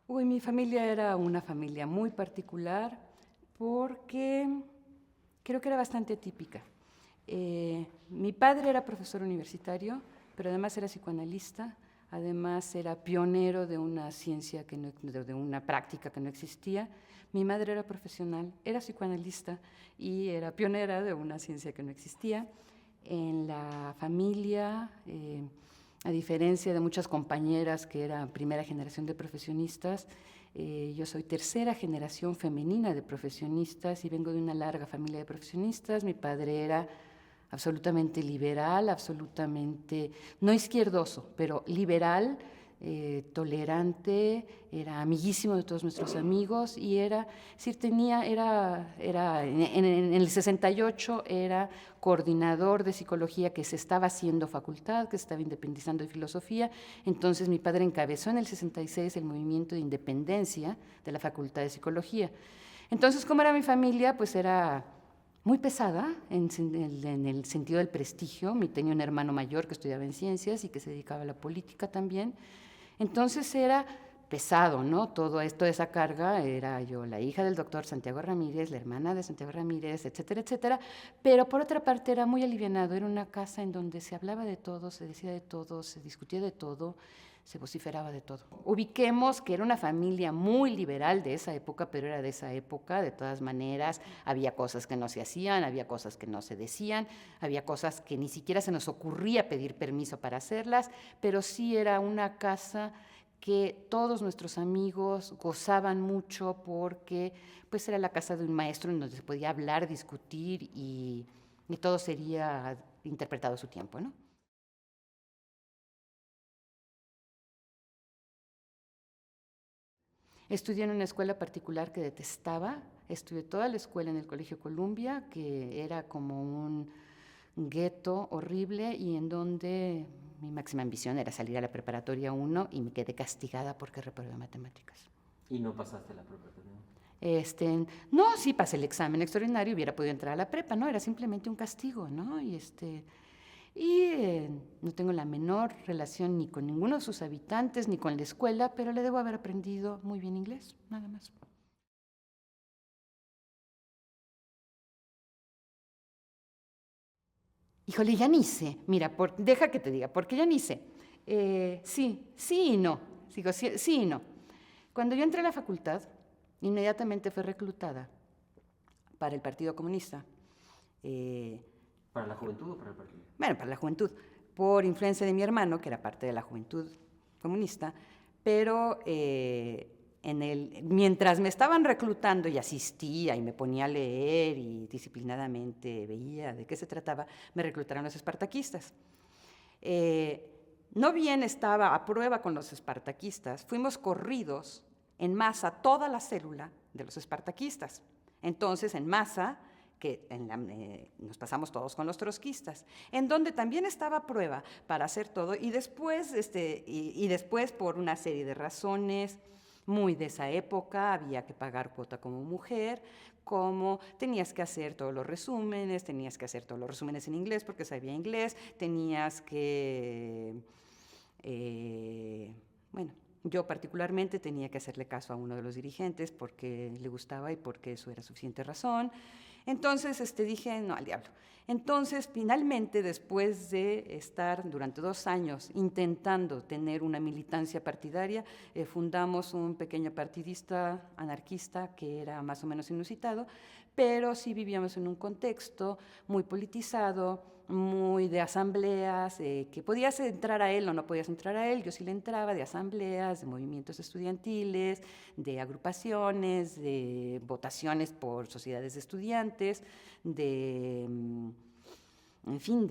Uy, mi familia era una familia muy particular porque creo que era bastante atípica. Mi padre era profesor universitario, pero además era psicoanalista, además era pionero de una ciencia que no, de una práctica que no existía. Mi madre era profesional, era psicoanalista y era pionera de una ciencia que no existía. En la familia, a diferencia de muchas compañeras que eran primera generación de profesionistas, yo soy tercera generación femenina de profesionistas y vengo de una larga familia de profesionistas. Mi padre era absolutamente liberal, absolutamente, no izquierdoso, pero liberal, tolerante, era amiguísimo de todos nuestros amigos y era, es decir, en el 68 era coordinador de psicología que se estaba haciendo facultad, que se estaba independizando de filosofía. Entonces mi padre encabezó en el 66 el movimiento de independencia de la Facultad de Psicología. Entonces, ¿cómo era mi familia? Pues era muy pesada en el sentido del prestigio. Tenía un hermano mayor que estudiaba en ciencias y que se dedicaba a la política también. Entonces era pesado, ¿no? Todo esto, esa carga, era yo la hija del doctor Santiago Ramírez, la hermana de Santiago Ramírez, etcétera, etcétera, pero por otra parte era muy alivianado, era una casa en donde se hablaba de todo, se decía de todo, se discutía de todo, se vociferaba de todo. Ubiquemos que era una familia muy liberal de esa época, pero era de esa época, de todas maneras, había cosas que no se hacían, había cosas que no se decían, había cosas que ni siquiera se nos ocurría pedir permiso para hacerlas, pero sí era una casa que todos nuestros amigos gozaban mucho porque pues era la casa de un maestro en donde se podía hablar, discutir y todo sería interpretado a su tiempo, ¿no? Estudié en una escuela particular que detestaba, estudié toda la escuela en el Colegio Columbia, que era como un gueto horrible y en donde mi máxima ambición era salir a la preparatoria 1 y me quedé castigada porque reprobé matemáticas. Y no pasaste la preparatoria. No, sí pasé el examen extraordinario, hubiera podido entrar a la prepa, ¿no? Era simplemente un castigo, ¿no? No tengo la menor relación ni con ninguno de sus habitantes, ni con la escuela, pero le debo haber aprendido muy bien inglés, nada más. Híjole, ya ni sé. Mira, deja que te diga, porque ya ni sé. Sí, sí y no. Digo, sí, sí y no. Cuando yo entré a la facultad, inmediatamente fue reclutada para el Partido Comunista. Eh, ¿Para la juventud o para el partido? bueno, para la juventud, por influencia de mi hermano, que era parte de la juventud comunista, pero mientras me estaban reclutando y asistía y me ponía a leer y disciplinadamente veía de qué se trataba, me reclutaron los espartaquistas. No bien estaba a prueba con los espartaquistas, fuimos corridos en masa toda la célula de los espartaquistas. Entonces, en masa, nos pasamos todos con los trotskistas, en donde también estaba a prueba para hacer todo, y después, después por una serie de razones muy de esa época, había que pagar cuota como mujer, como tenías que hacer todos los resúmenes, tenías que hacer todos los resúmenes en inglés porque sabía inglés, tenías que, bueno, yo particularmente tenía que hacerle caso a uno de los dirigentes porque le gustaba y porque eso era suficiente razón. Entonces dije, no, al diablo. Entonces, finalmente, después de estar durante 2 años intentando tener una militancia partidaria, fundamos un pequeño partidista anarquista que era más o menos inusitado, pero sí vivíamos en un contexto muy politizado, muy de asambleas, que podías entrar a él o no podías entrar a él, yo sí le entraba, de asambleas, de movimientos estudiantiles, de agrupaciones, de votaciones por sociedades de estudiantes, en fin,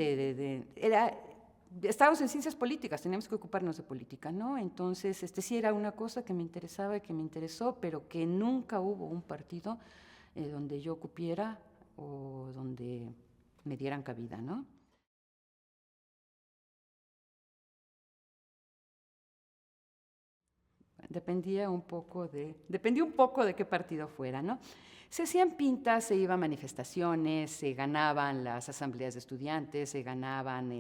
estábamos en ciencias políticas, teníamos que ocuparnos de política, ¿no? Entonces, sí era una cosa que me interesaba y que me interesó, pero que nunca hubo un partido donde yo cupiera o donde me dieran cabida, ¿no? Dependía un poco de qué partido fuera, ¿no? Se hacían pintas, se iban a manifestaciones, se ganaban las asambleas de estudiantes, se ganaban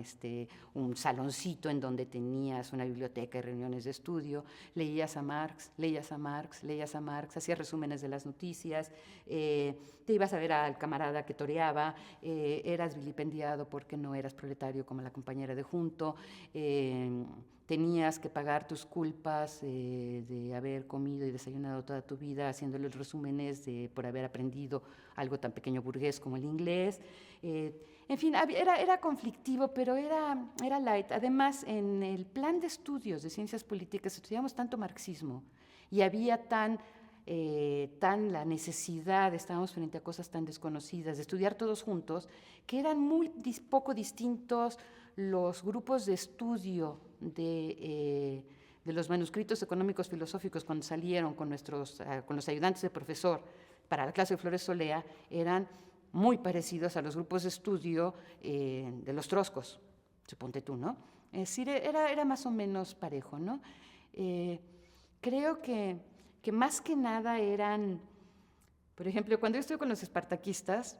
un saloncito en donde tenías una biblioteca y reuniones de estudio, leías a Marx, leías a Marx, leías a Marx, hacías resúmenes de las noticias, te ibas a ver al camarada que toreaba, eras vilipendiado porque no eras proletario como la compañera de junto, tenías que pagar tus culpas de haber comido y desayunado toda tu vida haciéndole los resúmenes por haber aprendido algo tan pequeño burgués como el inglés. En fin, era conflictivo, pero era light. Además, en el plan de estudios de ciencias políticas estudiamos tanto marxismo y había tan la necesidad, estábamos frente a cosas tan desconocidas, de estudiar todos juntos, que eran muy poco distintos los grupos de estudio de los manuscritos económicos filosóficos cuando salieron con los ayudantes de profesor para la clase de Flores Solea, eran muy parecidos a los grupos de estudio de los troscos, suponte tú, ¿no? Es decir, era más o menos parejo, ¿no? Creo que más que nada eran, por ejemplo, cuando yo estuve con los espartaquistas,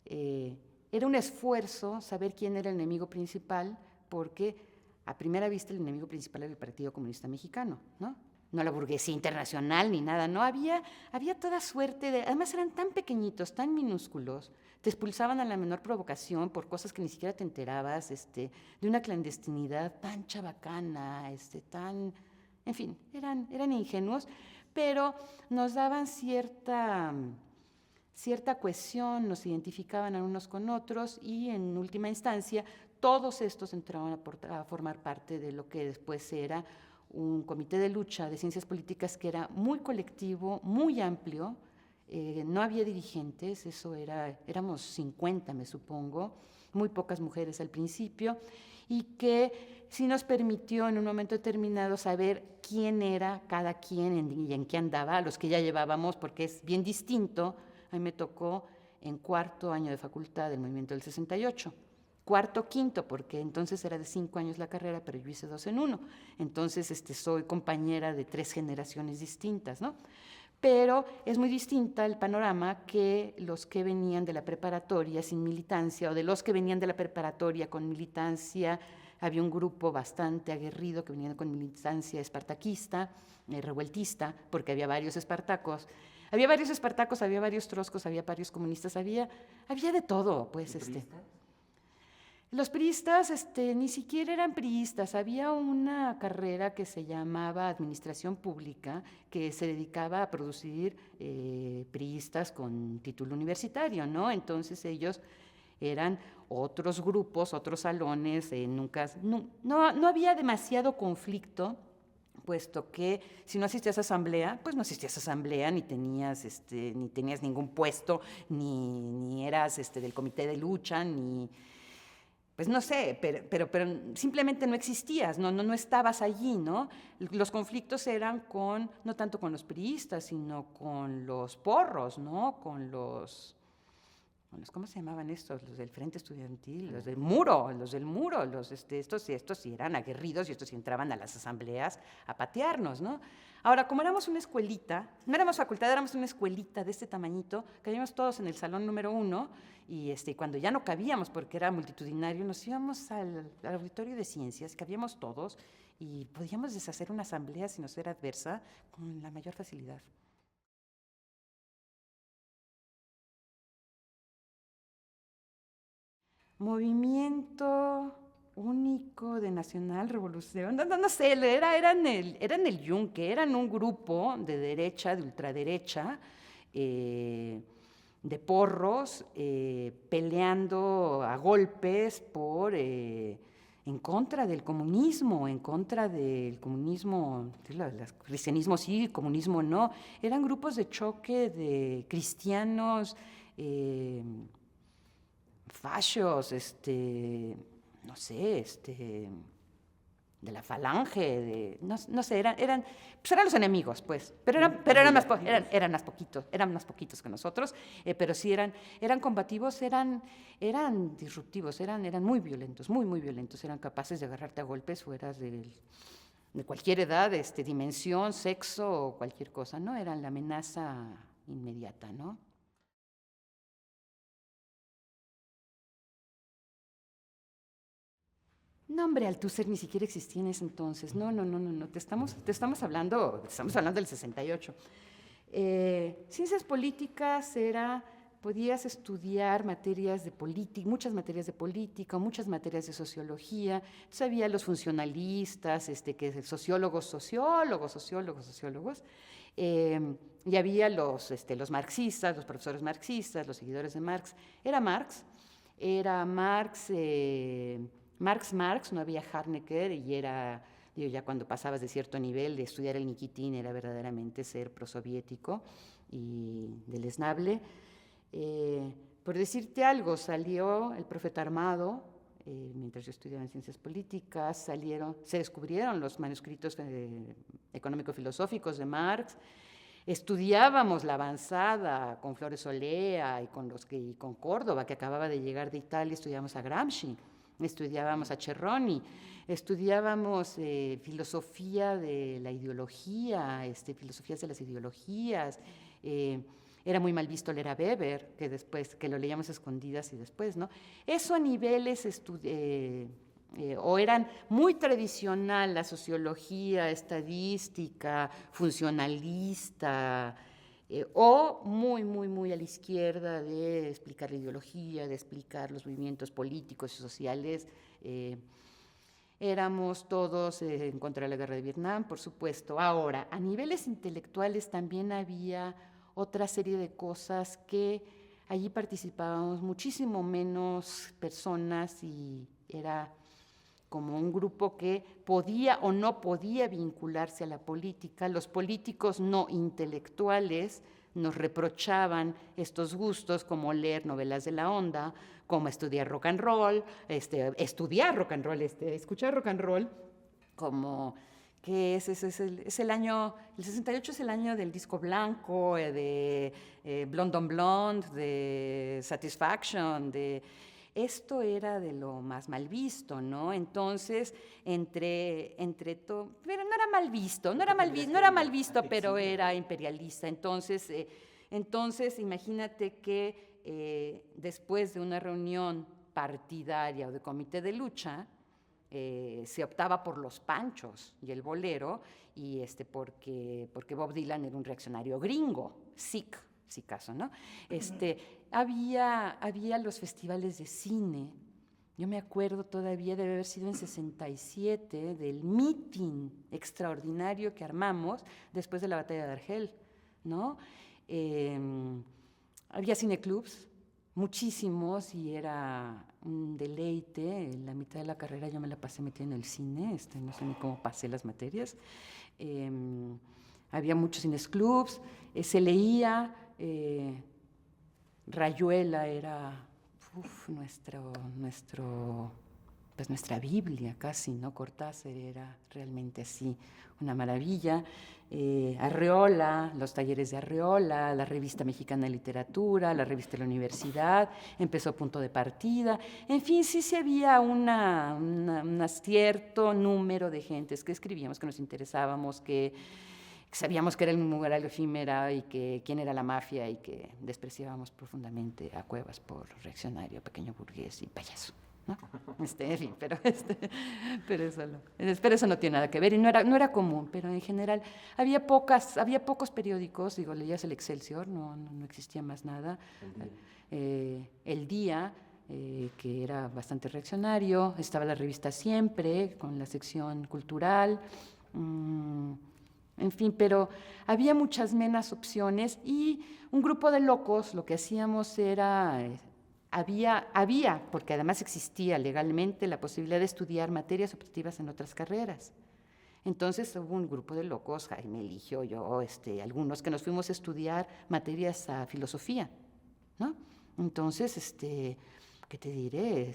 era un esfuerzo saber quién era el enemigo principal, porque a primera vista el enemigo principal era el Partido Comunista Mexicano, ¿no? No la burguesía internacional ni nada, no, había toda suerte de, además eran tan pequeñitos, tan minúsculos, te expulsaban a la menor provocación por cosas que ni siquiera te enterabas, de una clandestinidad tan chabacana, tan, en fin, eran ingenuos, pero nos daban cierta cohesión, nos identificaban a unos con otros y en última instancia todos estos entraban a formar parte de lo que después era un comité de lucha de ciencias políticas que era muy colectivo, muy amplio, no había dirigentes, éramos 50 me supongo, muy pocas mujeres al principio, y que sí nos permitió en un momento determinado saber quién era cada quien y en qué andaba, a los que ya llevábamos, porque es bien distinto. A mí me tocó en cuarto año de facultad del movimiento del 68, cuarto, quinto, porque entonces era de 5 años la carrera, pero yo hice 2 en 1, entonces soy compañera de 3 generaciones distintas, ¿no? Pero es muy distinta el panorama que los que venían de la preparatoria sin militancia o de los que venían de la preparatoria con militancia. Había un grupo bastante aguerrido que venía con militancia espartaquista, revueltista, porque había varios espartacos. Había varios troscos, había varios comunistas, había de todo, pues. Los priistas ni siquiera eran priistas, había una carrera que se llamaba Administración Pública que se dedicaba a producir priistas con título universitario, ¿no? Entonces ellos eran otros grupos, otros salones, no había demasiado conflicto, puesto que si no asistías a asamblea, pues no asistías a asamblea, ni tenías ningún puesto, ni eras del comité de lucha, ni... Pues no sé, pero simplemente no existías, no estabas allí, ¿no? Los conflictos eran no tanto con los priistas, sino con los porros, ¿no? Con los ¿cómo se llamaban estos? Los del Frente Estudiantil, los del Muro, estos sí eran aguerridos y estos sí entraban a las asambleas a patearnos, ¿no? Ahora, como éramos una escuelita, no éramos facultad, éramos una escuelita de este tamañito, cabíamos todos en el salón número 1 y cuando ya no cabíamos porque era multitudinario, nos íbamos al auditorio de ciencias, cabíamos todos y podíamos deshacer una asamblea si nos era adversa con la mayor facilidad. Movimiento único de Nacional Revolución, no sé, era en el Yunque, eran un grupo de derecha, de ultraderecha, de porros, peleando a golpes en contra del comunismo, el cristianismo sí, el comunismo no. Eran grupos de choque de cristianos, fascios, no sé, de la falange, no sé, eran los enemigos, pues, pero eran más poquitos que nosotros, pero sí eran combativos, eran disruptivos, eran muy violentos, muy violentos, eran capaces de agarrarte a golpes fuera de cualquier edad, dimensión, sexo o cualquier cosa, ¿no? Eran la amenaza inmediata, ¿no? No, hombre, Althusser ni siquiera existía en ese entonces. No. Te estamos hablando del 68. Ciencias políticas podías estudiar materias de política, muchas materias de política, muchas materias de sociología. Entonces había los funcionalistas, que sociólogos, y había los marxistas, los profesores marxistas, los seguidores de Marx. Era Marx, no había Harnecker, y ya cuando pasabas de cierto nivel de estudiar el Nikitin era verdaderamente ser prosoviético y deleznable. Por decirte algo, salió El Profeta Armado, mientras yo estudiaba en Ciencias Políticas, se descubrieron los manuscritos económico-filosóficos de Marx. Estudiábamos la avanzada con Flores Olea y con Córdoba, que acababa de llegar de Italia. Estudiábamos a Gramsci, estudiábamos a Cerroni, estudiábamos filosofía de la ideología, filosofías de las ideologías. Era muy mal visto leer a Weber, que lo leíamos a escondidas y después, ¿no? Eso a niveles o eran muy tradicional la sociología, estadística, funcionalista, o muy a la izquierda de explicar la ideología, de explicar los movimientos políticos y sociales. Éramos todos en contra de la guerra de Vietnam, por supuesto. Ahora, a niveles intelectuales también había otra serie de cosas que allí participábamos muchísimo menos personas, y era como un grupo que podía o no podía vincularse a la política. Los políticos no intelectuales nos reprochaban estos gustos, como leer novelas de la onda, como estudiar rock and roll, escuchar rock and roll, como que es el año, el 68 es el año del disco blanco, de Blonde on Blonde, de Satisfaction, esto era de lo más mal visto, ¿no? Entonces, entre todo, pero no era mal visto, pero era imperialista. Entonces imagínate que después de una reunión partidaria o de comité de lucha, se optaba por los panchos y el bolero, y porque Bob Dylan era un reaccionario gringo, Sikh, si caso, ¿no? Había los festivales de cine. Yo me acuerdo todavía, debe haber sido en 67, del meeting extraordinario que armamos después de la batalla de Argel, ¿no? Había cineclubs, muchísimos, y era un deleite. En la mitad de la carrera yo me la pasé metida en el cine, no sé ni cómo pasé las materias. Había muchos cineclubs, se leía. Rayuela era nuestra Biblia casi, ¿no? Cortázar era realmente así, una maravilla. Arreola, los talleres de Arreola, la Revista Mexicana de Literatura, la Revista de la Universidad, empezó Punto de Partida. En fin, sí había un cierto número de gentes que escribíamos, que nos interesábamos, que sabíamos que era el mural efímera, y que quién era la mafia, y que despreciábamos profundamente a Cuevas por reaccionario, pequeño burgués y payaso, ¿no? En fin, pero eso no tiene nada que ver, y no era común, pero en general había pocos periódicos. Digo, leías el Excelsior, no existía más nada. El Día, que era bastante reaccionario. Estaba la revista Siempre, con la sección cultural. En fin, pero había muchas menos opciones, y un grupo de locos lo que hacíamos era, había, porque además existía legalmente la posibilidad de estudiar materias optativas en otras carreras. Entonces hubo un grupo de locos, Jaime Eligio, yo, algunos, que nos fuimos a estudiar materias a filosofía, ¿no? Entonces, ¿qué te diré?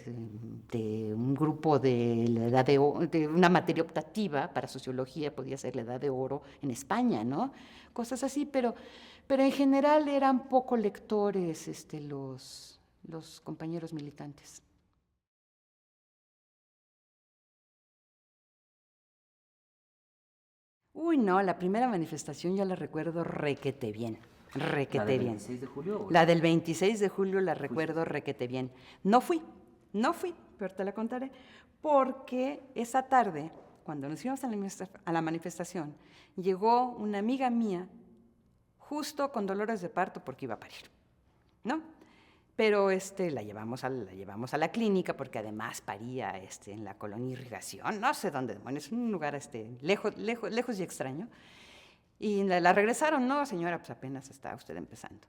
De un grupo de la edad de una materia optativa para sociología, podía ser la Edad de Oro en España, ¿no? Cosas así, pero en general eran poco lectores los compañeros militantes. Uy, no, la primera manifestación yo la recuerdo requete bien. Requete bien. ¿La del 26 de julio? La del 26 de julio la recuerdo requete bien. No fui, pero te la contaré, porque esa tarde, cuando nos íbamos a la manifestación, llegó una amiga mía justo con dolores de parto porque iba a parir, ¿no? Pero la llevamos a la clínica porque además paría en la colonia Irrigación, no sé dónde demonios, un lugar lejos y extraño. Y la regresaron, no, señora, pues apenas está usted empezando.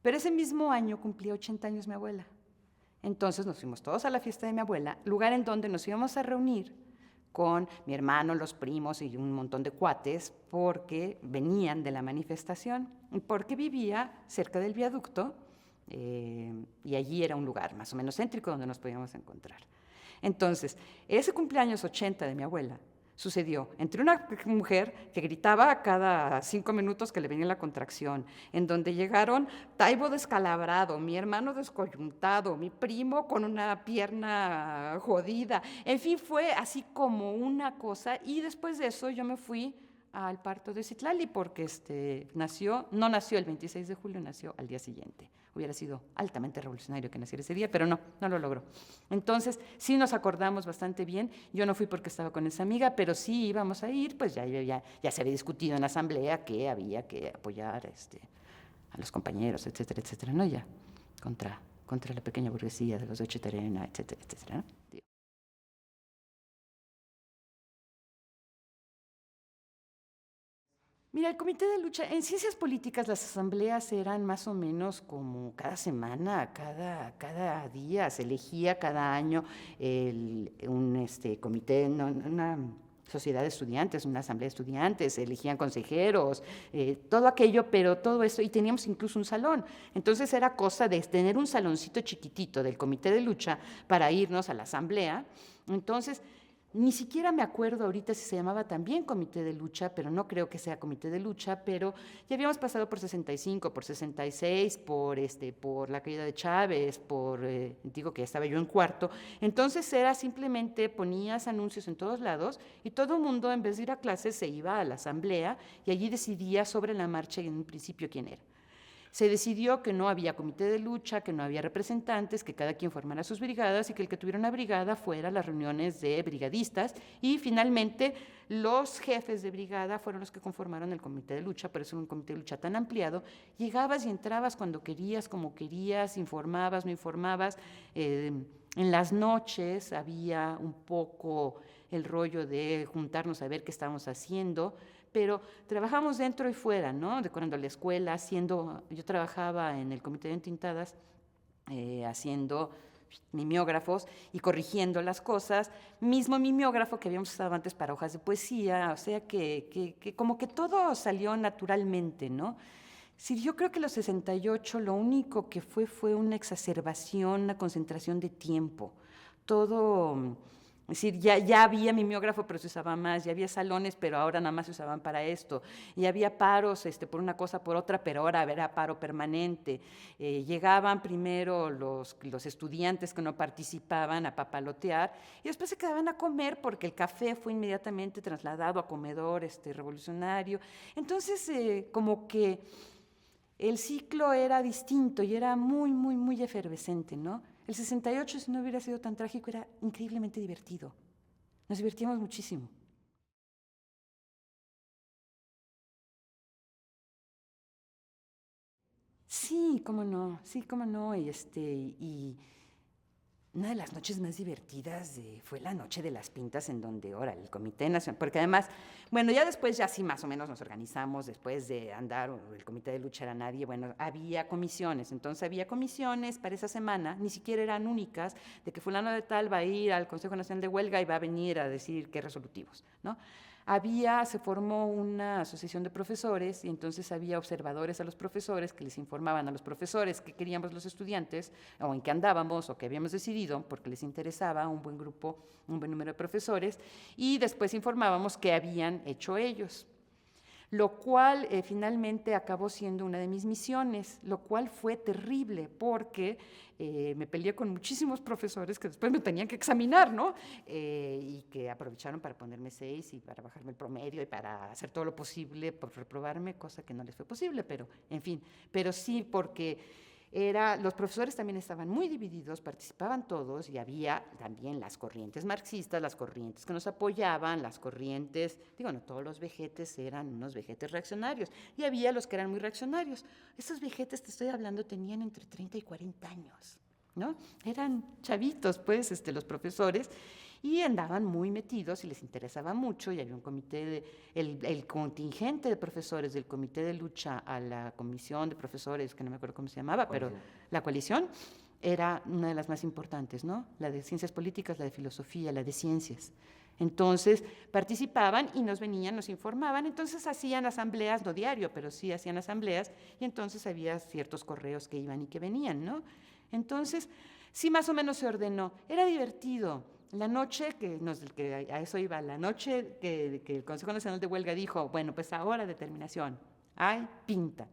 Pero ese mismo año cumplía 80 años mi abuela. Entonces nos fuimos todos a la fiesta de mi abuela, lugar en donde nos íbamos a reunir con mi hermano, los primos y un montón de cuates, porque venían de la manifestación, porque vivía cerca del viaducto, y allí era un lugar más o menos céntrico donde nos podíamos encontrar. Entonces, ese cumpleaños 80 de mi abuela sucedió entre una mujer que gritaba cada 5 minutos que le venía la contracción, en donde llegaron Taibo descalabrado, mi hermano descoyuntado, mi primo con una pierna jodida, en fin, fue así como una cosa, y después de eso yo me fui al parto de Citlali porque no nació el 26 de julio, nació al día siguiente. Hubiera sido altamente revolucionario que naciera ese día, pero no lo logró. Entonces, sí nos acordamos bastante bien. Yo no fui porque estaba con esa amiga, pero sí íbamos a ir, pues ya se había discutido en la asamblea que había que apoyar a los compañeros, etcétera, etcétera, ¿no? Ya, contra la pequeña burguesía de los de Chetarena, etcétera, etcétera, ¿no? Mira, el comité de lucha, en ciencias políticas las asambleas eran más o menos como cada semana, cada día, se elegía cada año un comité, una sociedad de estudiantes, una asamblea de estudiantes, se elegían consejeros, todo aquello, pero todo eso, y teníamos incluso un salón. Entonces era cosa de tener un saloncito chiquitito del comité de lucha para irnos a la asamblea. Entonces, ni siquiera me acuerdo ahorita si se llamaba también comité de lucha, pero no creo que sea comité de lucha, pero ya habíamos pasado por 65, por 66, por la caída de Chávez, digo que ya estaba yo en cuarto. Entonces era simplemente ponías anuncios en todos lados y todo el mundo en vez de ir a clases se iba a la asamblea y allí decidía sobre la marcha en un principio quién era. Se decidió que no había comité de lucha, que no había representantes, que cada quien formara sus brigadas y que el que tuviera una brigada fuera a las reuniones de brigadistas, y finalmente los jefes de brigada fueron los que conformaron el comité de lucha. Por eso era un comité de lucha tan ampliado. Llegabas y entrabas cuando querías, como querías, informabas, no informabas. En las noches había un poco el rollo de juntarnos a ver qué estábamos haciendo, pero trabajamos dentro y fuera, ¿no? Decorando la escuela, yo trabajaba en el comité de entintadas, haciendo mimeógrafos y corrigiendo las cosas, mismo mimeógrafo que habíamos usado antes para hojas de poesía, o sea que como que todo salió naturalmente, ¿no? Sí, yo creo que los 68 lo único que fue una exacerbación, una concentración de tiempo, todo. Es decir, ya había mimeógrafo, pero se usaba más, ya había salones, pero ahora nada más se usaban para esto, y había paros por una cosa, por otra, pero ahora era paro permanente. Llegaban primero los estudiantes que no participaban a papalotear, y después se quedaban a comer porque el café fue inmediatamente trasladado a comedor revolucionario. Entonces, como que el ciclo era distinto y era muy, muy, muy efervescente, ¿no? El 68, si no hubiera sido tan trágico, era increíblemente divertido. Nos divertíamos muchísimo. Sí, cómo no, y una de las noches más divertidas fue la noche de las pintas, en donde ahora el Comité Nacional, porque además, bueno, ya después ya sí más o menos nos organizamos, después de andar, el Comité de Lucha era nadie, bueno, había comisiones, entonces había comisiones para esa semana, ni siquiera eran únicas, de que fulano de tal va a ir al Consejo Nacional de Huelga y va a venir a decir qué resolutivos, ¿no? Se formó una asociación de profesores y entonces había observadores a los profesores que les informaban a los profesores qué queríamos los estudiantes o en qué andábamos o qué habíamos decidido porque les interesaba un buen grupo, un buen número de profesores, y después informábamos qué habían hecho ellos. Lo cual finalmente acabó siendo una de mis misiones, lo cual fue terrible porque me peleé con muchísimos profesores que después me tenían que examinar, ¿no? Y que aprovecharon para ponerme 6 y para bajarme el promedio y para hacer todo lo posible por reprobarme, cosa que no les fue posible, pero en fin, pero sí porque Los profesores también estaban muy divididos, participaban todos y había también las corrientes marxistas, las corrientes que nos apoyaban, las corrientes, digo, no todos los vejetes eran unos vejetes reaccionarios y había los que eran muy reaccionarios. Estos vejetes, te estoy hablando, tenían entre 30 y 40 años, ¿no? Eran chavitos, pues, los profesores, y andaban muy metidos y les interesaba mucho, y había un comité, el contingente de profesores del comité de lucha a la comisión de profesores, que no me acuerdo cómo se llamaba, pero la coalición era una de las más importantes, ¿no? La de ciencias políticas, la de filosofía, la de ciencias. Entonces participaban y nos venían, nos informaban, entonces hacían asambleas, no diario, pero sí hacían asambleas, y entonces había ciertos correos que iban y que venían, ¿no? Entonces, sí, más o menos se ordenó. Era divertido. La noche, que a eso iba, la noche que el Consejo Nacional de Huelga dijo, bueno, pues ahora determinación, hay pinta,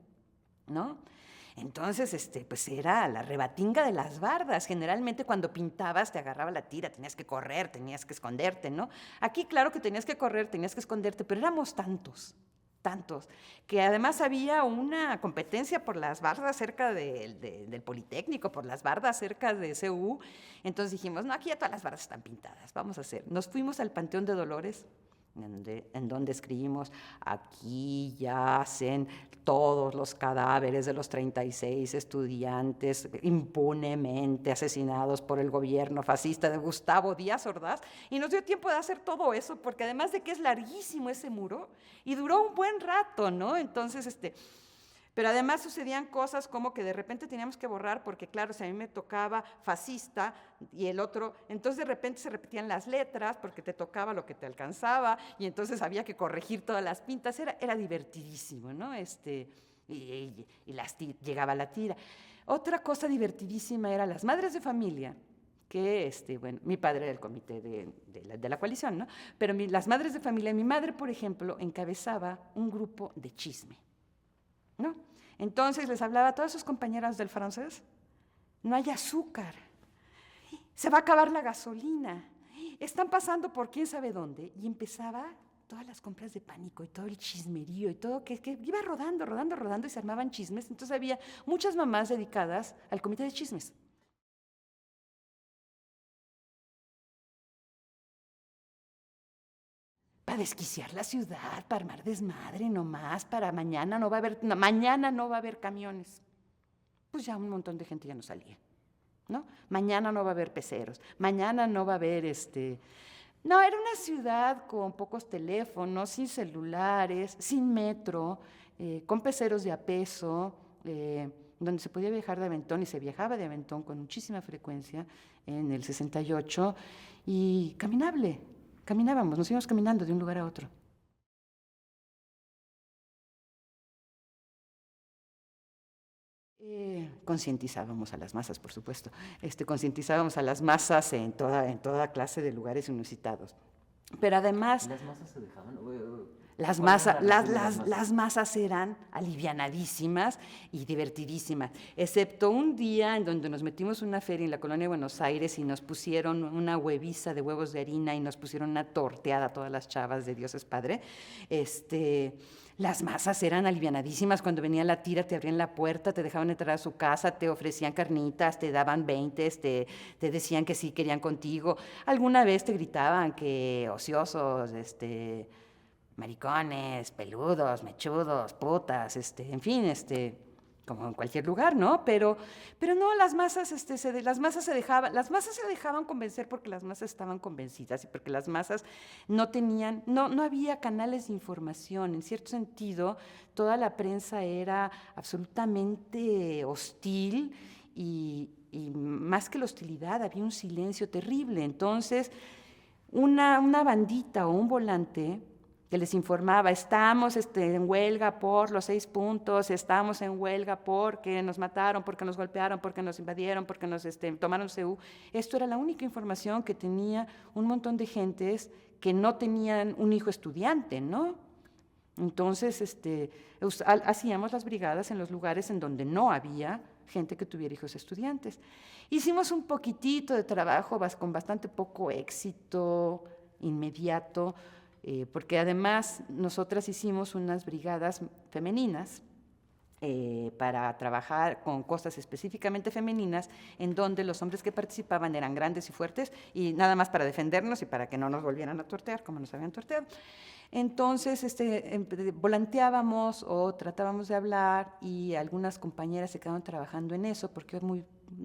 ¿no? Entonces, pues era la rebatinga de las bardas. Generalmente cuando pintabas te agarraba la tira, tenías que correr, tenías que esconderte, ¿no? Aquí claro que tenías que correr, tenías que esconderte, pero éramos tantos, que además había una competencia por las bardas cerca del Politécnico, por las bardas cerca de CU. Entonces dijimos, no, aquí ya todas las bardas están pintadas, vamos a hacer. Nos fuimos al Panteón de Dolores, en donde escribimos, aquí yacen todos los cadáveres de los 36 estudiantes impunemente asesinados por el gobierno fascista de Gustavo Díaz Ordaz, y nos dio tiempo de hacer todo eso, porque además de que es larguísimo ese muro, y duró un buen rato, ¿no? Entonces, pero además sucedían cosas como que de repente teníamos que borrar, porque claro, si a mí me tocaba fascista y el otro, entonces de repente se repetían las letras porque te tocaba lo que te alcanzaba, y entonces había que corregir todas las pintas, era divertidísimo, ¿no? Llegaba la tira. Otra cosa divertidísima era las madres de familia, que, bueno, mi padre era el comité de la coalición, ¿no? Pero las madres de familia, mi madre, por ejemplo, encabezaba un grupo de chisme, ¿no? Entonces les hablaba a todas sus compañeras del francés, no hay azúcar, se va a acabar la gasolina, están pasando por quién sabe dónde, y empezaba todas las compras de pánico y todo el chismerío y todo, que iba rodando y se armaban chismes. Entonces había muchas mamás dedicadas al comité de chismes. Para desquiciar la ciudad, para armar desmadre nomás, para mañana no va a haber camiones. Pues ya un montón de gente ya no salía, ¿no? Mañana no va a haber peceros, mañana no va a haber No, era una ciudad con pocos teléfonos, sin celulares, sin metro, con peceros de a peso, donde se podía viajar de aventón, y se viajaba de aventón con muchísima frecuencia en el 68, y caminábamos, nos íbamos caminando de un lugar a otro. Concientizábamos a las masas, por supuesto. Concientizábamos a las masas en toda clase de lugares inusitados. Pero además... ¿Las masas se dejaban? Las masas eran alivianadísimas y divertidísimas, excepto un día en donde nos metimos en una feria en la colonia de Buenos Aires y nos pusieron una hueviza de huevos de harina y nos pusieron una torteada a todas las chavas de Dios es Padre. Las masas eran alivianadísimas. Cuando venía la tira te abrían la puerta, te dejaban entrar a su casa, te ofrecían carnitas, te daban 20, te decían que sí querían contigo. Alguna vez te gritaban que ociosos, maricones, peludos, mechudos, putas, en fin, como en cualquier lugar, ¿no? Pero no, las masas se dejaban convencer porque las masas estaban convencidas y porque las masas no había canales de información. En cierto sentido, toda la prensa era absolutamente hostil y más que la hostilidad, había un silencio terrible. Entonces, una bandita o un volante que les informaba, estamos en huelga por los 6 puntos, estamos en huelga porque nos mataron, porque nos golpearon, porque nos invadieron, porque nos tomaron CU. Esto era la única información que tenía un montón de gentes que no tenían un hijo estudiante, ¿no? Entonces, hacíamos las brigadas en los lugares en donde no había gente que tuviera hijos estudiantes. Hicimos un poquitito de trabajo con bastante poco éxito inmediato, porque además nosotras hicimos unas brigadas femeninas para trabajar con cosas específicamente femeninas, en donde los hombres que participaban eran grandes y fuertes y nada más para defendernos y para que no nos volvieran a tortear como nos habían torteado. Entonces, volanteábamos o tratábamos de hablar y algunas compañeras se quedaron trabajando en eso, porque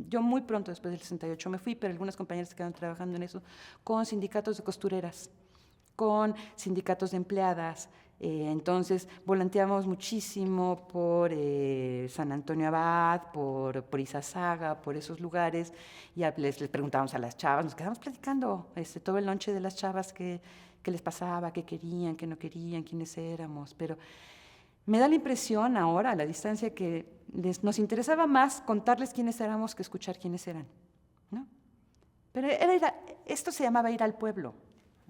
yo muy pronto después del 68 me fui, pero algunas compañeras se quedaron trabajando en eso con sindicatos de costureras, con sindicatos de empleadas. Entonces, volanteábamos muchísimo por San Antonio Abad, por Izazaga, por esos lugares, y les preguntábamos a las chavas, nos quedamos platicando todo el lonche de las chavas qué les pasaba, qué querían, qué no querían, quiénes éramos, pero me da la impresión ahora, a la distancia, que nos interesaba más contarles quiénes éramos que escuchar quiénes eran, ¿no? Pero esto se llamaba ir al pueblo,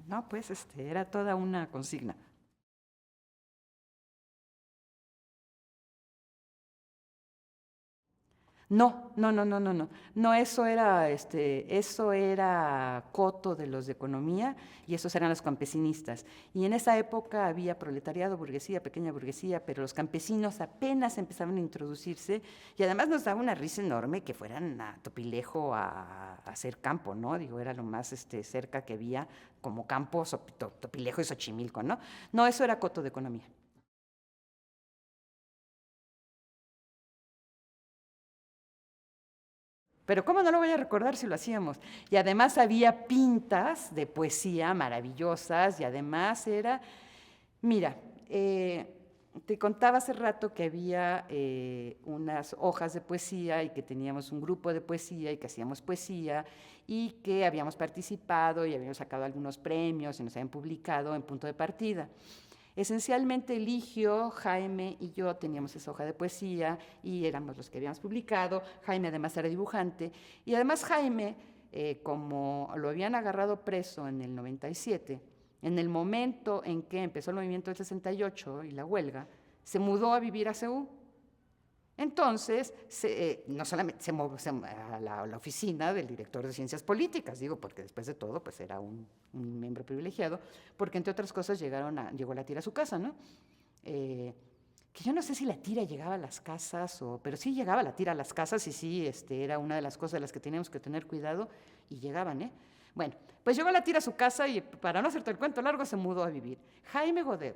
¿no? Pues era toda una consigna. No, eso era coto de los de economía y esos eran los campesinistas. Y en esa época había proletariado, burguesía, pequeña burguesía, pero los campesinos apenas empezaban a introducirse y además nos daba una risa enorme que fueran a Topilejo a hacer campo, ¿no? Digo, era lo más cerca que había como campo, Topilejo y Xochimilco, ¿no? No, eso era coto de economía. Pero ¿cómo no lo voy a recordar si lo hacíamos? Y además había pintas de poesía maravillosas y además mira, te contaba hace rato que había unas hojas de poesía y que teníamos un grupo de poesía y que hacíamos poesía y que habíamos participado y habíamos sacado algunos premios y nos habían publicado en Punto de Partida. Esencialmente Eligio, Jaime y yo teníamos esa hoja de poesía y éramos los que habíamos publicado. Jaime además era dibujante y además Jaime, como lo habían agarrado preso en el 97, en el momento en que empezó el movimiento del 68 y la huelga, se mudó a vivir a Seúl. Entonces, no solamente se movió a la oficina del director de Ciencias Políticas, digo, porque después de todo, pues era un miembro privilegiado, porque entre otras cosas llegó la tira a su casa, ¿no? Que yo no sé si la tira llegaba a las casas, pero sí llegaba la tira a las casas y sí, era una de las cosas de las que teníamos que tener cuidado y llegaban, ¿eh? Bueno, pues llegó la tira a su casa y para no hacerte el cuento largo, se mudó a vivir. Jaime Godet,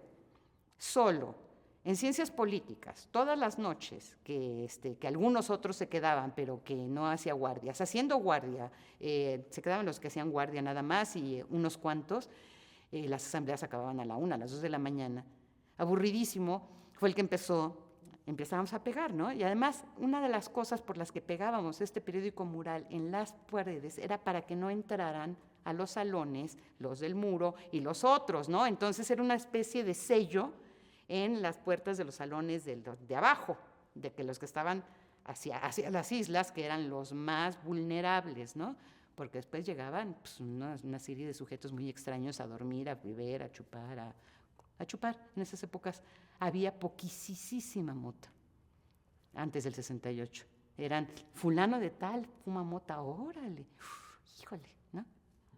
solo, en Ciencias Políticas, todas las noches, que algunos otros se quedaban, pero que no hacía guardias, haciendo guardia, se quedaban los que hacían guardia nada más y unos cuantos, las asambleas acababan a la 1, a las 2 de la mañana. Aburridísimo, fue el que empezábamos a pegar, ¿no? Y además, una de las cosas por las que pegábamos este periódico mural en las paredes era para que no entraran a los salones los del muro y los otros, ¿no? Entonces era una especie de sello en las puertas de los salones de abajo, de que los que estaban hacia las islas, que eran los más vulnerables, ¿no? Porque después llegaban pues, una serie de sujetos muy extraños a dormir, a beber, a chupar, a chupar. En esas épocas había poquisísima mota, antes del 68. Eran fulano de tal, fuma mota, órale, híjole, ¿no?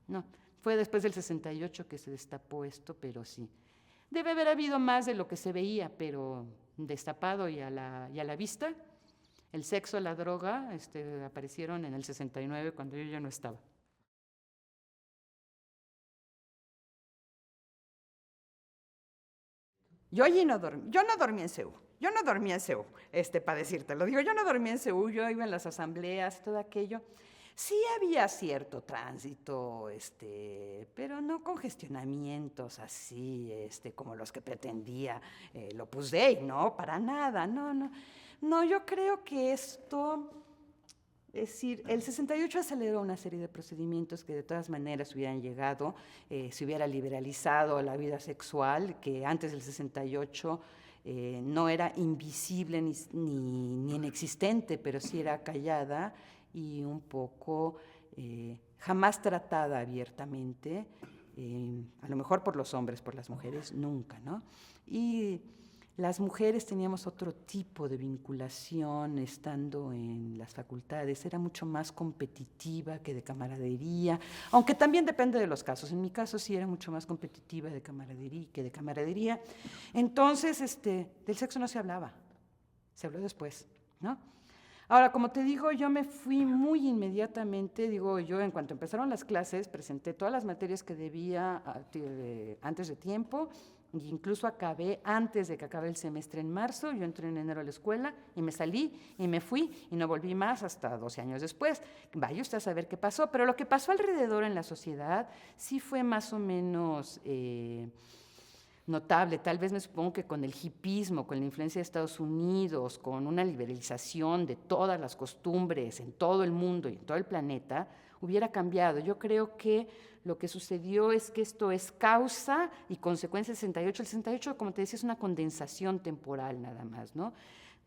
No, fue después del 68 que se destapó esto, pero sí. Debe haber habido más de lo que se veía, pero destapado y a la vista, el sexo, la droga, aparecieron en el 69 cuando yo ya no estaba. Yo no dormí en Seúl. Yo no dormía en Seúl, para decirte, lo digo, yo no dormía en Seúl, yo iba en las asambleas, todo aquello. Sí había cierto tránsito, pero no congestionamientos así, como los que pretendía el Opus Dei, no, para nada, no, yo creo que esto, es decir, el 68 aceleró una serie de procedimientos que de todas maneras hubieran llegado, se hubiera liberalizado la vida sexual, que antes del 68 no era invisible ni inexistente, pero sí era callada y un poco jamás tratada abiertamente, a lo mejor por los hombres, por las mujeres, nunca, ¿no? Y las mujeres teníamos otro tipo de vinculación estando en las facultades, era mucho más competitiva que de camaradería, aunque también depende de los casos. En mi caso sí era mucho más competitiva de camaradería que de camaradería. Entonces, del sexo no se hablaba. se habló después, ¿no? Ahora, como te digo, yo me fui muy inmediatamente, digo, yo en cuanto empezaron las clases, presenté todas las materias que debía antes de tiempo, e incluso acabé antes de que acabe el semestre en marzo, yo entré en enero a la escuela y me salí y me fui y no volví más hasta 12 años después. Vaya usted a saber qué pasó, pero lo que pasó alrededor en la sociedad sí fue más o menos notable. Tal vez me supongo que con el hipismo, con la influencia de Estados Unidos, con una liberalización de todas las costumbres en todo el mundo y en todo el planeta, hubiera cambiado. Yo creo que lo que sucedió es que esto es causa y consecuencia del 68. El 68, como te decía, es una condensación temporal nada más, ¿no?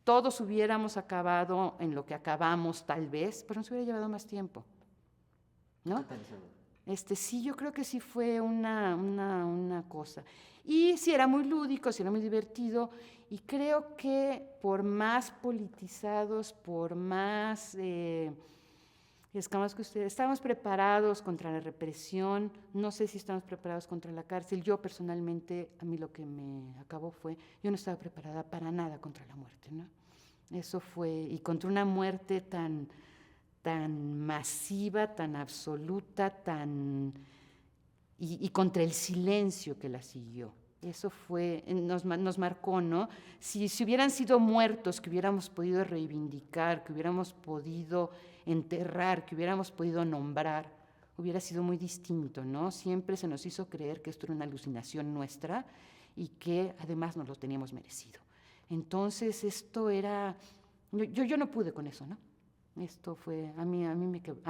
Todos hubiéramos acabado en lo que acabamos tal vez, pero nos hubiera llevado más tiempo, ¿no? Sí, yo creo que sí fue una cosa. Y sí, era muy lúdico, sí, era muy divertido, y creo que por más politizados, por más escamas que ustedes, estábamos preparados contra la represión, no sé si estábamos preparados contra la cárcel. Yo personalmente, a mí lo que me acabó fue, yo no estaba preparada para nada contra la muerte, ¿no? Eso fue, y contra una muerte tan masiva, tan absoluta, y contra el silencio que la siguió. Eso fue, nos marcó, ¿no? Si hubieran sido muertos que hubiéramos podido reivindicar, que hubiéramos podido enterrar, que hubiéramos podido nombrar, hubiera sido muy distinto, ¿no? Siempre se nos hizo creer que esto era una alucinación nuestra y que además nos lo teníamos merecido. Entonces esto era, yo no pude con eso, ¿no? Esto fue, a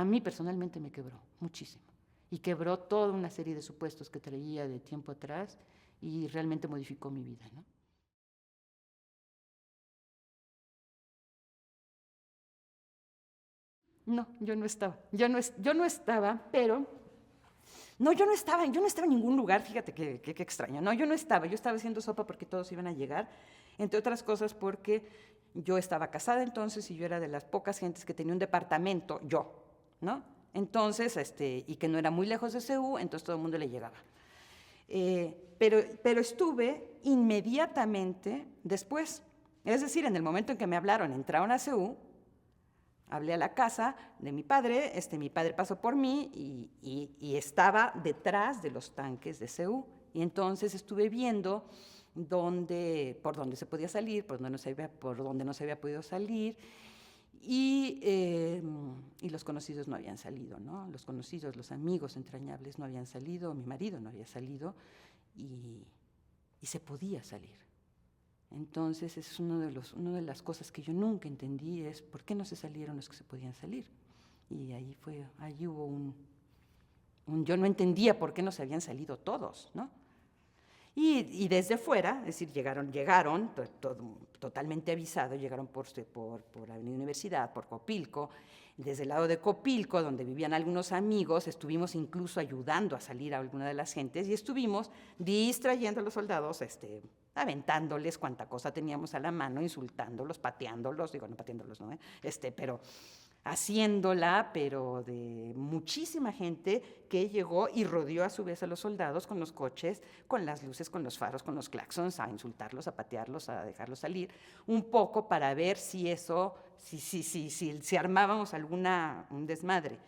mí personalmente me quebró muchísimo. Y quebró toda una serie de supuestos que traía de tiempo atrás y realmente modificó mi vida, ¿no? No, yo no estaba. Yo no estaba, pero... No, yo no estaba en ningún lugar, fíjate qué extraño. No, yo no estaba. Yo estaba haciendo sopa porque todos iban a llegar, entre otras cosas porque yo estaba casada entonces y yo era de las pocas gentes que tenía un departamento, yo, ¿no? Entonces, y que no era muy lejos de CEU, entonces todo el mundo le llegaba. Pero estuve inmediatamente después, es decir, en el momento en que me hablaron, entraron a CEU, hablé a la casa de mi padre pasó por mí y estaba detrás de los tanques de CEU, y entonces estuve viendo por dónde se podía salir, por dónde no se había podido salir, y los conocidos no habían salido, ¿no? Los conocidos, los amigos entrañables no habían salido, mi marido no había salido, y se podía salir. Entonces, es una de las cosas que yo nunca entendí, es por qué no se salieron los que se podían salir. Y ahí hubo yo no entendía por qué no se habían salido todos, ¿no? Y desde fuera, es decir, llegaron totalmente avisados, llegaron por Avenida Universidad, por Copilco. Desde el lado de Copilco, donde vivían algunos amigos, estuvimos incluso ayudando a salir a alguna de las gentes y estuvimos distrayendo a los soldados, aventándoles cuanta cosa teníamos a la mano, insultándolos, pateándolos, digo, no pateándolos, ¿no? Pero haciéndola, pero de muchísima gente que llegó y rodeó a su vez a los soldados con los coches, con las luces, con los faros, con los claxons, a insultarlos, a patearlos, a dejarlos salir, un poco para ver si si armábamos un desmadre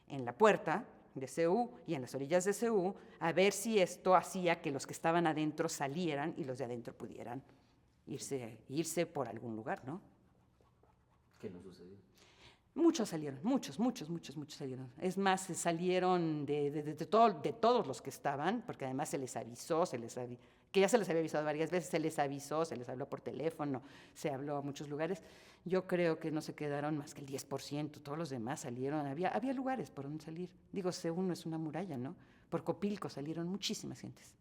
en la puerta de CEU y en las orillas de CEU, a ver si esto hacía que los que estaban adentro salieran y los de adentro pudieran irse por algún lugar, ¿no? ¿Qué no sucedió? Muchos salieron, muchos salieron. Es más, se salieron de todos los que estaban, porque además se les avisó, que ya se les había avisado varias veces, se les avisó, se les habló por teléfono, se habló a muchos lugares. Yo creo que no se quedaron más que el 10%, todos los demás salieron, había lugares por donde salir. Digo, CEU no es una muralla, ¿no? Por Copilco salieron muchísimas gentes,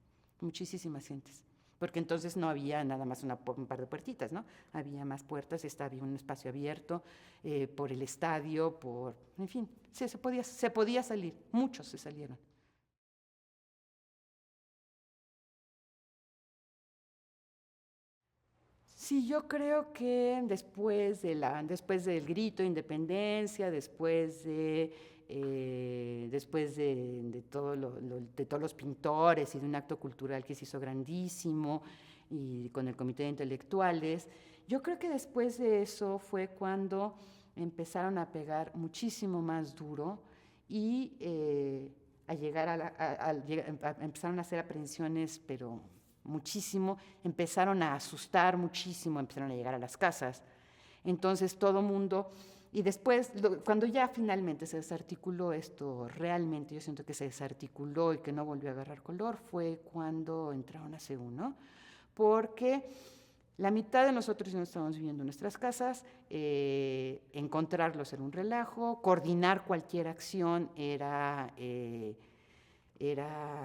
porque entonces no había nada más un par de puertitas, ¿no? Había más puertas, había un espacio abierto por el estadio, en fin, sí, se podía salir, muchos se salieron. Sí, yo creo que después del grito de independencia, después de todos los pintores y de un acto cultural que se hizo grandísimo, y con el Comité de Intelectuales, Yo creo que después de eso fue cuando empezaron a pegar muchísimo más duro y a llegar empezaron a hacer aprehensiones, pero muchísimo, empezaron a asustar muchísimo, empezaron a llegar a las casas. Entonces todo mundo, y después, cuando ya finalmente se desarticuló esto, realmente yo siento que se desarticuló y que no volvió a agarrar color, fue cuando entraron a CEU, ¿no? Porque la mitad de nosotros no estábamos viviendo en nuestras casas, encontrarlos era un relajo, coordinar cualquier acción era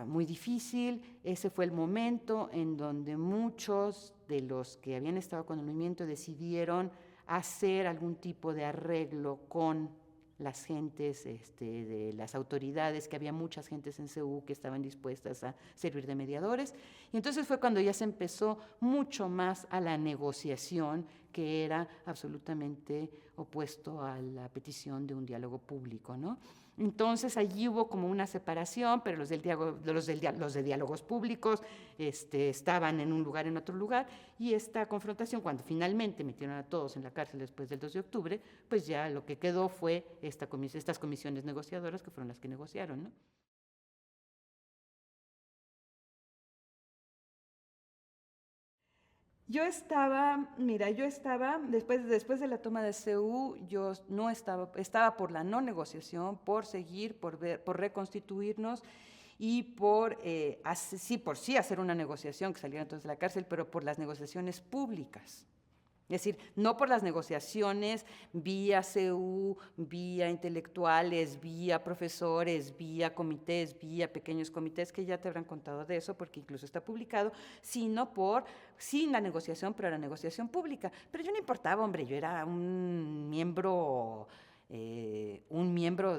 muy difícil. Ese fue el momento en donde muchos de los que habían estado con el movimiento decidieron hacer algún tipo de arreglo con las gentes, de las autoridades, que había muchas gentes en CEU que estaban dispuestas a servir de mediadores. Y entonces fue cuando ya se empezó mucho más a la negociación, que era absolutamente opuesto a la petición de un diálogo público, ¿no? Entonces allí hubo como una separación, pero los de diálogos públicos estaban en un lugar, en otro lugar, y esta confrontación, cuando finalmente metieron a todos en la cárcel después del 2 de octubre, pues ya lo que quedó fue estas comisiones negociadoras que fueron las que negociaron, ¿no? Después de la toma de CEU, yo no estaba por la no negociación, por seguir, por reconstituirnos y por sí hacer una negociación, que salieran todos de la cárcel, pero por las negociaciones públicas. Es decir, no por las negociaciones vía CEU, vía intelectuales, vía profesores, vía comités, vía pequeños comités, que ya te habrán contado de eso, porque incluso está publicado, sino sin la negociación, pero la negociación pública. Pero yo no importaba, hombre, yo era un miembro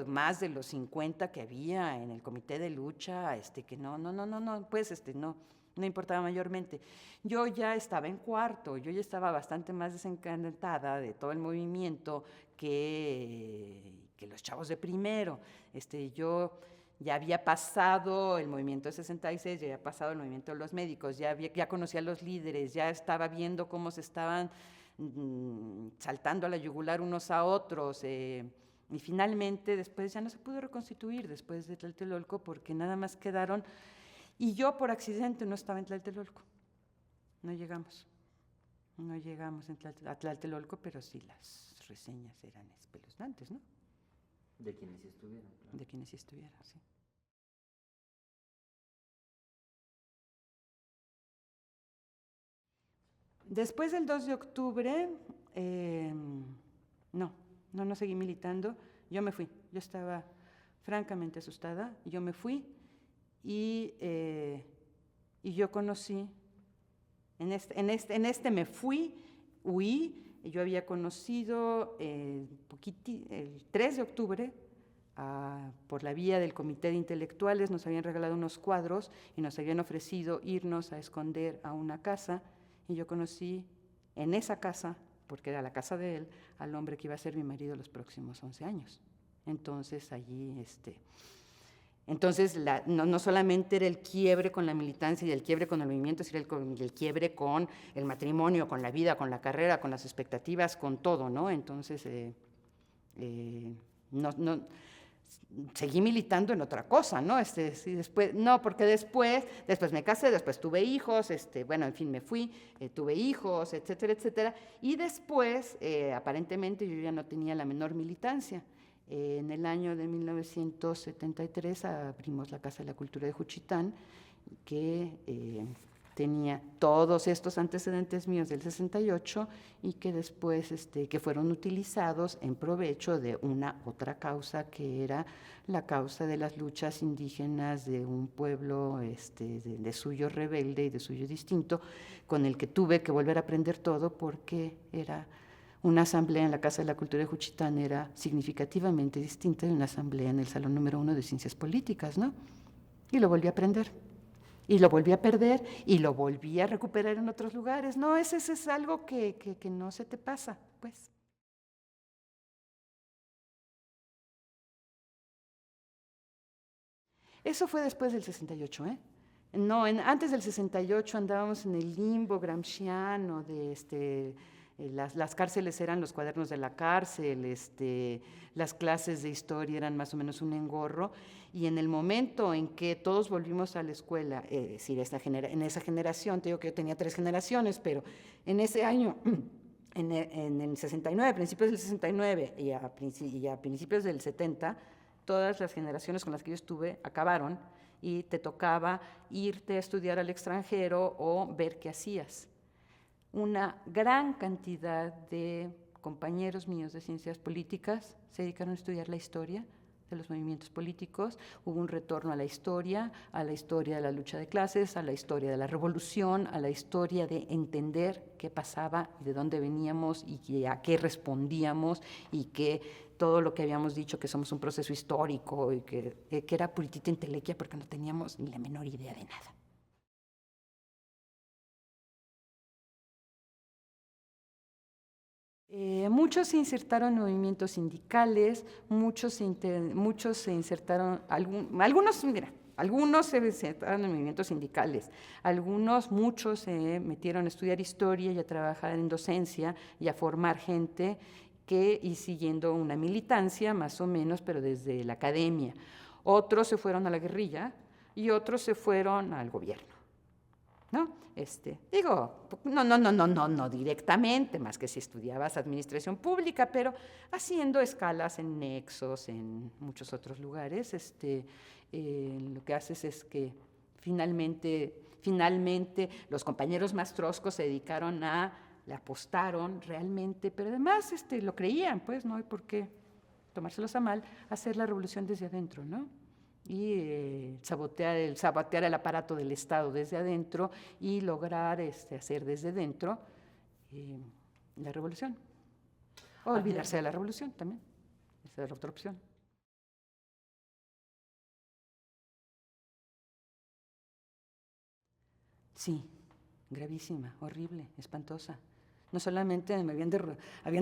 más de los 50 que había en el comité de lucha, que no importaba mayormente. Yo ya estaba en cuarto, yo ya estaba bastante más desencantada de todo el movimiento que los chavos de primero. Yo ya había pasado el movimiento de 66, ya había pasado el movimiento de los médicos, ya conocía a los líderes, ya estaba viendo cómo se estaban saltando a la yugular unos a otros. Y finalmente después ya no se pudo reconstituir después de Tlatelolco, porque nada más quedaron. Y yo por accidente no estaba en Tlatelolco, no llegamos a Tlatelolco, pero sí las reseñas eran espeluznantes, ¿no? De quienes sí estuvieron. Claro. De quienes sí estuvieron, sí. Después del 2 de octubre, no seguí militando, yo me fui, yo estaba francamente asustada, yo me fui. Y yo conocí, me fui, huí, y yo había conocido el 3 de octubre, por la vía del comité de intelectuales, nos habían regalado unos cuadros y nos habían ofrecido irnos a esconder a una casa, y yo conocí en esa casa, porque era la casa de él, al hombre que iba a ser mi marido los próximos 11 años. Entonces allí, Entonces, no solamente era el quiebre con la militancia y el quiebre con el movimiento, sino el quiebre con el matrimonio, con la vida, con la carrera, con las expectativas, con todo, ¿no? Entonces, seguí militando en otra cosa, ¿no? Porque después me casé, después tuve hijos, en fin, me fui, tuve hijos, etcétera, etcétera, y después, aparentemente, yo ya no tenía la menor militancia. En el año de 1973 abrimos la Casa de la Cultura de Juchitán, que tenía todos estos antecedentes míos del 68 y que después que fueron utilizados en provecho de una otra causa, que era la causa de las luchas indígenas de un pueblo de suyo rebelde y de suyo distinto, con el que tuve que volver a aprender todo, porque era una asamblea en la Casa de la Cultura de Juchitán era significativamente distinta de una asamblea en el Salón número 1 de Ciencias Políticas, ¿no? Y lo volví a aprender, y lo volví a perder, y lo volví a recuperar en otros lugares. No, ese es algo que no se te pasa, pues. Eso fue después del 68, ¿eh? No, antes del 68 andábamos en el limbo gramsciano de Las cárceles eran los cuadernos de la cárcel, las clases de historia eran más o menos un engorro, y en el momento en que todos volvimos a la escuela, es decir, en esa generación, te digo que yo tenía 3 generaciones, pero en ese año, en el 69, principios del 69 y a principios del 70, todas las generaciones con las que yo estuve acabaron y te tocaba irte a estudiar al extranjero o ver qué hacías. Una gran cantidad de compañeros míos de ciencias políticas se dedicaron a estudiar la historia de los movimientos políticos. Hubo un retorno a la historia de la lucha de clases, a la historia de la revolución, a la historia de entender qué pasaba, de dónde veníamos y a qué respondíamos, y que todo lo que habíamos dicho, que somos un proceso histórico y que era puritita entelequia porque no teníamos ni la menor idea de nada. Muchos se insertaron en movimientos sindicales, muchos se insertaron, algunos se insertaron en movimientos sindicales, muchos se metieron a estudiar historia y a trabajar en docencia y a formar gente y siguiendo una militancia más o menos, pero desde la academia. Otros se fueron a la guerrilla y otros se fueron al gobierno, ¿no? No directamente, más que si estudiabas administración pública, pero haciendo escalas en Nexos, en muchos otros lugares, lo que haces es que finalmente los compañeros más troscos se dedicaron le apostaron realmente, pero además lo creían, pues no hay por qué tomárselos a mal, hacer la revolución desde adentro, ¿no? Y sabotear el aparato del Estado desde adentro y lograr hacer desde dentro la revolución. O olvidarse de la revolución también, esa es la otra opción. Sí, gravísima, horrible, espantosa. No solamente me habían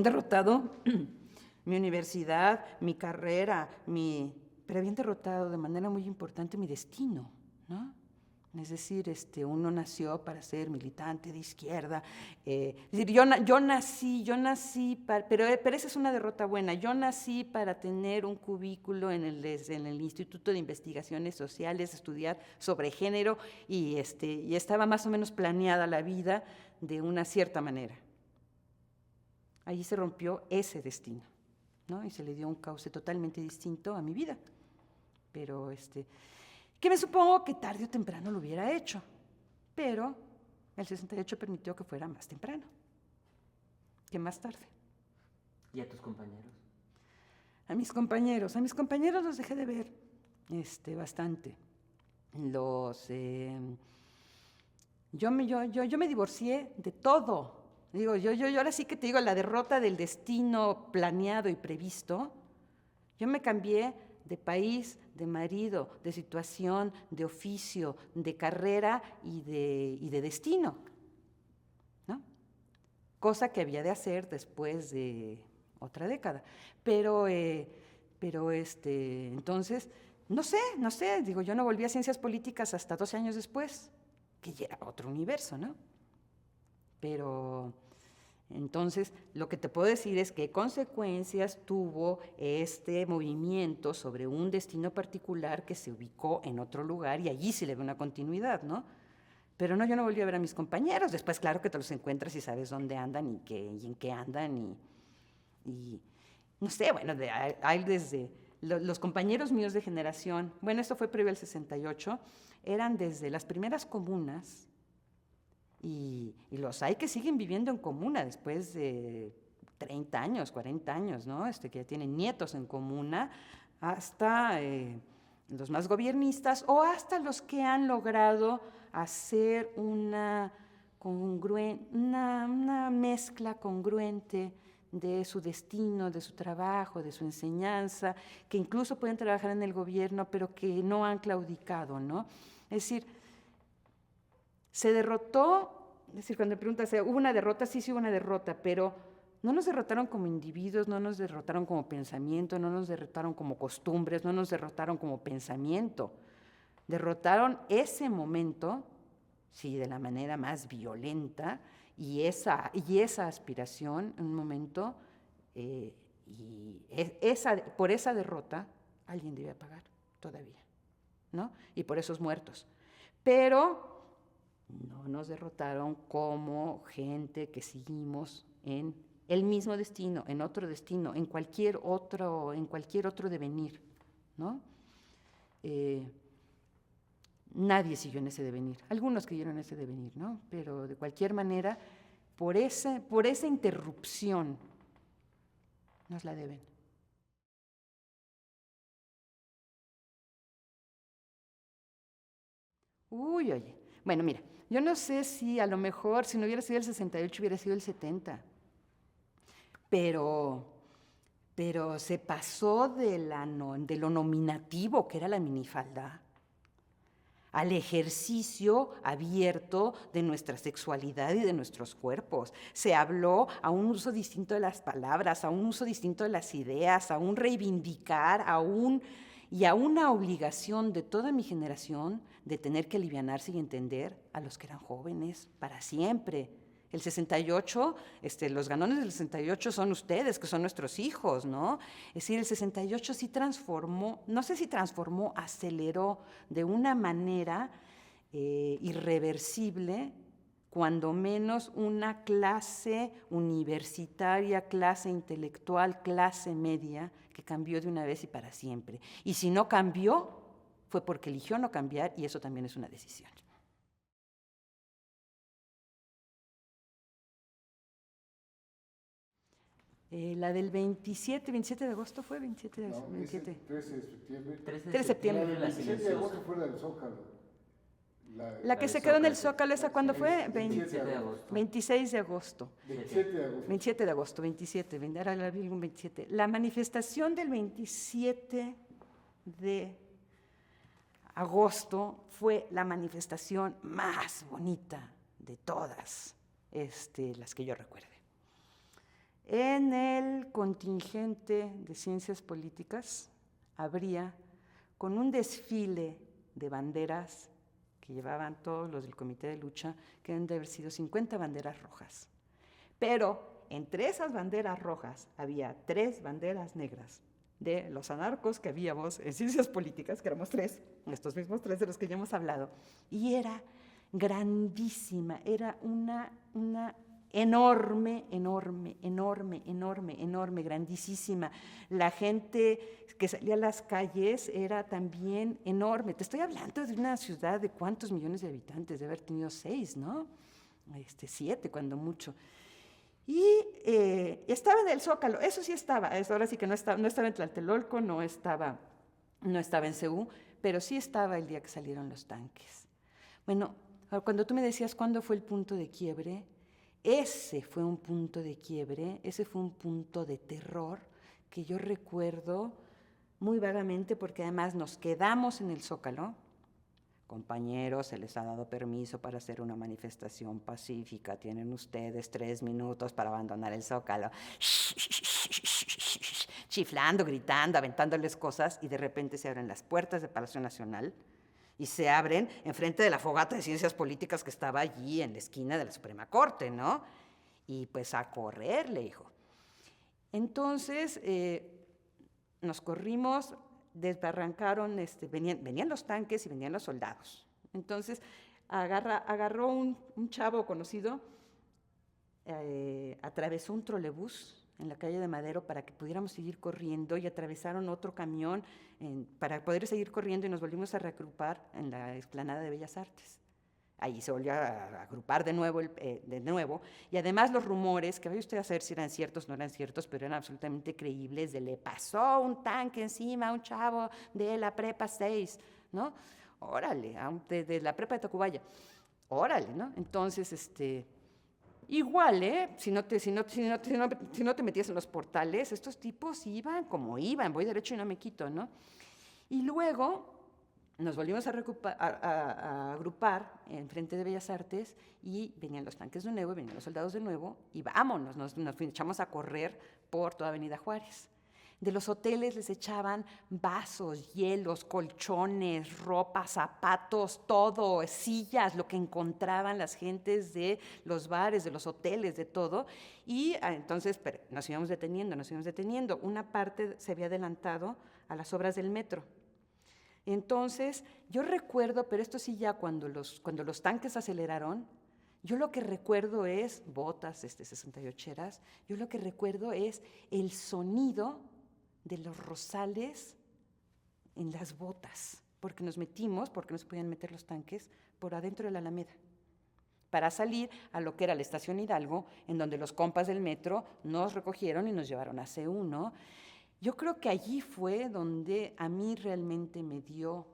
derrotado mi universidad, mi carrera, pero habían derrotado de manera muy importante mi destino, ¿no? Es decir, uno nació para ser militante de izquierda. Yo nací pero esa es una derrota buena. Yo nací para tener un cubículo en el Instituto de Investigaciones Sociales, estudiar sobre género, y estaba más o menos planeada la vida de una cierta manera. Allí se rompió ese destino, ¿no? Y se le dio un cauce totalmente distinto a mi vida. Pero que me supongo que tarde o temprano lo hubiera hecho, pero el 68 permitió que fuera más temprano que más tarde. ¿Y a tus compañeros? A mis compañeros los dejé de ver bastante. Yo me divorcié de todo. Yo ahora sí que te digo, la derrota del destino planeado y previsto. Yo me cambié de país, de marido, de situación, de oficio, de carrera y de destino, ¿no? Cosa que había de hacer después de otra década. Pero entonces, no sé, yo no volví a ciencias políticas hasta 12 años después, que ya era otro universo, ¿no? Pero entonces, lo que te puedo decir es qué consecuencias tuvo este movimiento sobre un destino particular que se ubicó en otro lugar, y allí se le ve una continuidad, ¿no? Pero no, yo no volví a ver a mis compañeros. Después, claro que te los encuentras y sabes dónde andan y en qué andan, y no sé, bueno, hay desde los compañeros míos de generación, bueno, esto fue previo al 68, eran desde las primeras comunas. Y los hay que siguen viviendo en comuna después de 30 años, 40 años, ¿no? Que ya tienen nietos en comuna, hasta los más gobiernistas, o hasta los que han logrado hacer una mezcla congruente de su destino, de su trabajo, de su enseñanza, que incluso pueden trabajar en el gobierno, pero que no han claudicado, ¿no? Es decir, se derrotó, es decir, cuando me preguntas, ¿hubo una derrota? Sí, hubo una derrota, pero no nos derrotaron como individuos, no nos derrotaron como pensamiento, no nos derrotaron como costumbres, no nos derrotaron como pensamiento. Derrotaron ese momento, sí, de la manera más violenta, Y esa aspiración, en un momento, por esa derrota, alguien debe pagar todavía, ¿no? Y por esos muertos. Pero no nos derrotaron como gente que seguimos en el mismo destino, en otro destino, en cualquier otro devenir, ¿no? Nadie siguió en ese devenir. Algunos siguieron en ese devenir, ¿no? Pero de cualquier manera, por esa interrupción, nos la deben. Uy, oye. Bueno, mira, yo no sé si a lo mejor, si no hubiera sido el 68, hubiera sido el 70. Pero se pasó de lo nominativo, que era la minifalda, al ejercicio abierto de nuestra sexualidad y de nuestros cuerpos. Se habló a un uso distinto de las palabras, a un uso distinto de las ideas, a un reivindicar, y a una obligación de toda mi generación de tener que alivianarse y entender a los que eran jóvenes para siempre. El 68, los ganones del 68 son ustedes, que son nuestros hijos, ¿no? Es decir, el 68 sí transformó, no sé si transformó, aceleró de una manera irreversible, cuando menos una clase universitaria, clase intelectual, clase media, que cambió de una vez y para siempre. Y si no cambió, fue porque eligió no cambiar, y eso también es una decisión. La del 27 de agosto fue 27 de agosto. No, 27. 13 de septiembre. 13 de septiembre. La del 27 de agosto fue la del Zócalo. La que del se quedó en el Zócalo. Zócalo, ¿esa cuándo fue? 27 de agosto. 26 de agosto. 27 de agosto. 27 de agosto, 27, ahora la vi un 27. La manifestación del 27 de agosto fue la manifestación más bonita de todas las que yo recuerde. En el contingente de ciencias políticas habría, con un desfile de banderas que llevaban todos los del comité de lucha, que deben de haber sido 50 banderas rojas. Pero entre esas banderas rojas había 3 banderas negras de los anarcos que habíamos en ciencias políticas, que éramos 3, estos mismos 3 de los que ya hemos hablado, y era grandísima, era una enorme, grandísima. La gente que salía a las calles era también enorme. Te estoy hablando de una ciudad de cuántos millones de habitantes, de haber tenido 6, ¿no? 7 cuando mucho. Y estaba en el Zócalo, eso sí estaba, ahora sí que no estaba en Tlatelolco, no estaba en CU, pero sí estaba el día que salieron los tanques. Bueno, cuando tú me decías cuándo fue el punto de quiebre, ese fue un punto de quiebre, ese fue un punto de terror que yo recuerdo muy vagamente, porque además nos quedamos en el Zócalo. Compañeros, se les ha dado permiso para hacer una manifestación pacífica. Tienen ustedes 3 minutos para abandonar el Zócalo. Chiflando, gritando, aventándoles cosas, y de repente se abren las puertas del Palacio Nacional y se abren enfrente de la fogata de ciencias políticas que estaba allí en la esquina de la Suprema Corte, ¿no? Y pues a correrle, hijo. Entonces, nos corrimos, desbarrancaron, venían los tanques y venían los soldados. Entonces, agarró un chavo conocido, atravesó un trolebús en la calle de Madero para que pudiéramos seguir corriendo, y atravesaron otro camión para poder seguir corriendo, y nos volvimos a reagrupar en la explanada de Bellas Artes. Ahí se volvió a agrupar de nuevo, y además los rumores, que vaya usted a saber si eran ciertos o no eran ciertos, pero eran absolutamente creíbles, de le pasó un tanque encima a un chavo de la prepa 6, ¿no? Órale, de la prepa de Tacubaya, órale, ¿no? Entonces, igual, si no te metías en los portales, estos tipos iban como iban, voy derecho y no me quito, ¿no? Y luego nos volvimos a agrupar en frente de Bellas Artes, y venían los tanques de nuevo, venían los soldados de nuevo, y vámonos, nos echamos a correr por toda Avenida Juárez. De los hoteles les echaban vasos, hielos, colchones, ropa, zapatos, todo, sillas, lo que encontraban las gentes de los bares, de los hoteles, de todo. Y entonces nos íbamos deteniendo. Una parte se había adelantado a las obras del metro. Entonces, yo recuerdo, pero esto sí ya cuando los tanques aceleraron, yo lo que recuerdo es, botas 68eras, yo lo que recuerdo es el sonido de los rosales en las botas, porque nos metimos, porque no se podían meter los tanques, por adentro de la Alameda, para salir a lo que era la Estación Hidalgo, en donde los compas del metro nos recogieron y nos llevaron a C1. Yo creo que allí fue donde a mí realmente me dio